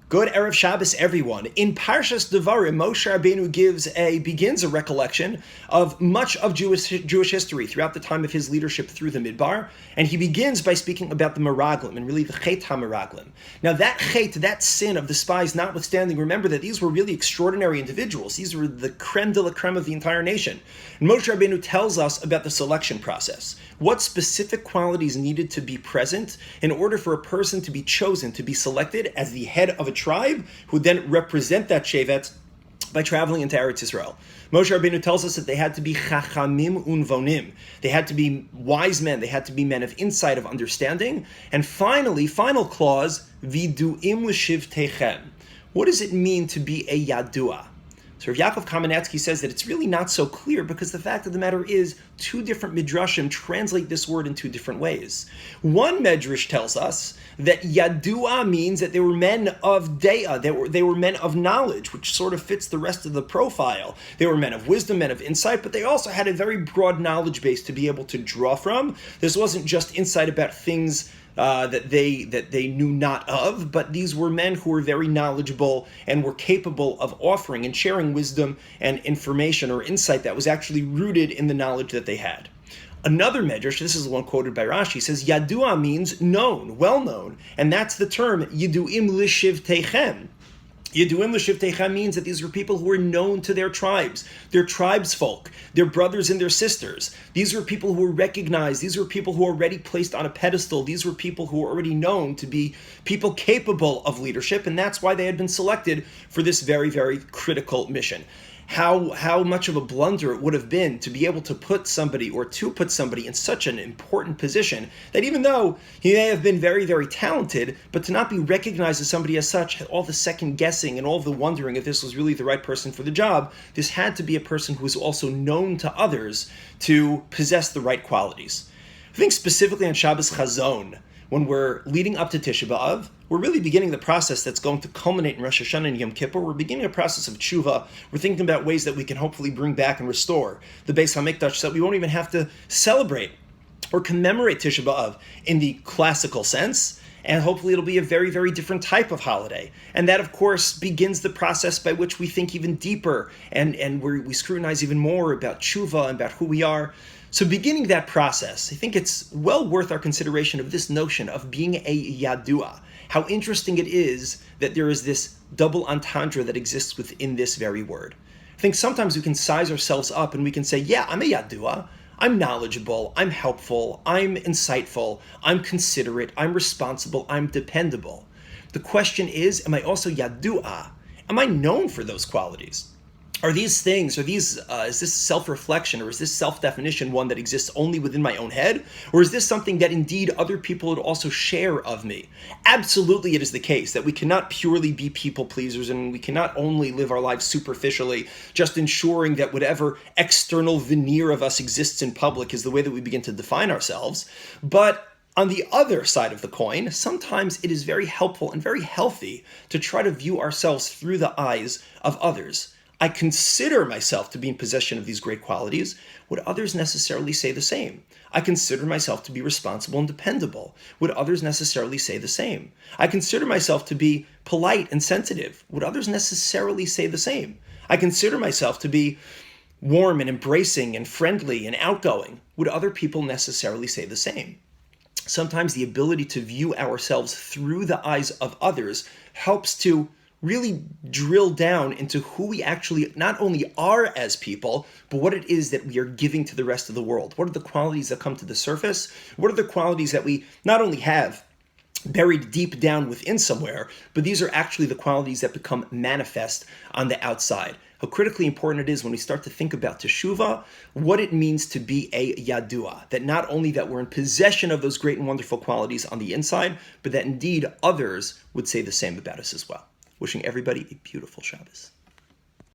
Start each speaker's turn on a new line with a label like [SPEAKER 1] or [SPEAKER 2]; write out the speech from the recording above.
[SPEAKER 1] Good Erev Shabbos, everyone. In Parshas Devarim, Moshe Rabbeinu begins a recollection of much of Jewish history throughout the time of his leadership through the Midbar, and he begins by speaking about the Meraglim, and really the Chet HaMeraglim. Now that Chet, that sin of the spies notwithstanding, remember that these were really extraordinary individuals. These were the creme de la creme of the entire nation. And Moshe Rabbeinu tells us about the selection process. What specific qualities needed to be present in order for a person to be chosen, to be selected as the head of a tribe who would then represent that shevet by traveling into Eretz Yisrael. Moshe Rabbeinu tells us that they had to be chachamim unvonim. They had to be wise men. They had to be men of insight, of understanding. And finally, final clause, viduim l'shivtechem. What does it mean to be a yadua? So Rav Yaakov Kamenetsky says that it's really not so clear because the fact of the matter is two different midrashim translate this word in two different ways. One medrash tells us that yadua means that they were men of dea, they were men of knowledge, which sort of fits the rest of the profile. They were men of wisdom, men of insight, but they also had a very broad knowledge base to be able to draw from. This wasn't just insight about things that they knew not of, but these were men who were very knowledgeable and were capable of offering and sharing wisdom and information or insight that was actually rooted in the knowledge that they had. Another medrash, this is the one quoted by Rashi, says Yadua means known, well known, and that's the term Yiduim l'shivtechem. Yeduim l'shivtechem means that these were people who were known to their tribes, their tribesfolk, their brothers and their sisters. These were people who were recognized. These were people who were already placed on a pedestal. These were people who were already known to be people capable of leadership, and that's why they had been selected for this very, very critical mission. How much of a blunder it would have been to be able to put somebody in such an important position that even though he may have been very, very talented, but to not be recognized as somebody as such, all the second guessing and all the wondering if this was really the right person for the job, this had to be a person who was also known to others to possess the right qualities. I think specifically on Shabbos Chazon, when we're leading up to Tisha B'Av, we're really beginning the process that's going to culminate in Rosh Hashanah and Yom Kippur. We're beginning a process of tshuva. We're thinking about ways that we can hopefully bring back and restore the Beis HaMikdash so that we won't even have to celebrate or commemorate Tisha B'Av in the classical sense. And hopefully it'll be a very, very different type of holiday. And that, of course, begins the process by which we think even deeper and we scrutinize even more about tshuva and about who we are. So beginning that process, I think it's well worth our consideration of this notion of being a yadua. How interesting it is that there is this double entendre that exists within this very word. I think sometimes we can size ourselves up and we can say, yeah, I'm a yadua. I'm knowledgeable, I'm helpful, I'm insightful, I'm considerate, I'm responsible, I'm dependable. The question is, am I also yadua? Am I known for those qualities? Are these things, is this self-reflection or is this self-definition one that exists only within my own head? Or is this something that indeed other people would also share of me? Absolutely it is the case that we cannot purely be people pleasers and we cannot only live our lives superficially, just ensuring that whatever external veneer of us exists in public is the way that we begin to define ourselves. But on the other side of the coin, sometimes it is very helpful and very healthy to try to view ourselves through the eyes of others. I consider myself to be in possession of these great qualities. Would others necessarily say the same? I consider myself to be responsible and dependable. Would others necessarily say the same? I consider myself to be polite and sensitive. Would others necessarily say the same? I consider myself to be warm and embracing and friendly and outgoing. Would other people necessarily say the same? Sometimes the ability to view ourselves through the eyes of others helps to really drill down into who we actually not only are as people, but what it is that we are giving to the rest of the world. What are the qualities that come to the surface? What are the qualities that we not only have buried deep down within somewhere, but these are actually the qualities that become manifest on the outside? How critically important it is when we start to think about teshuvah, what it means to be a yadua, that not only that we're in possession of those great and wonderful qualities on the inside, but that indeed others would say the same about us as well. Wishing everybody a beautiful Shabbos.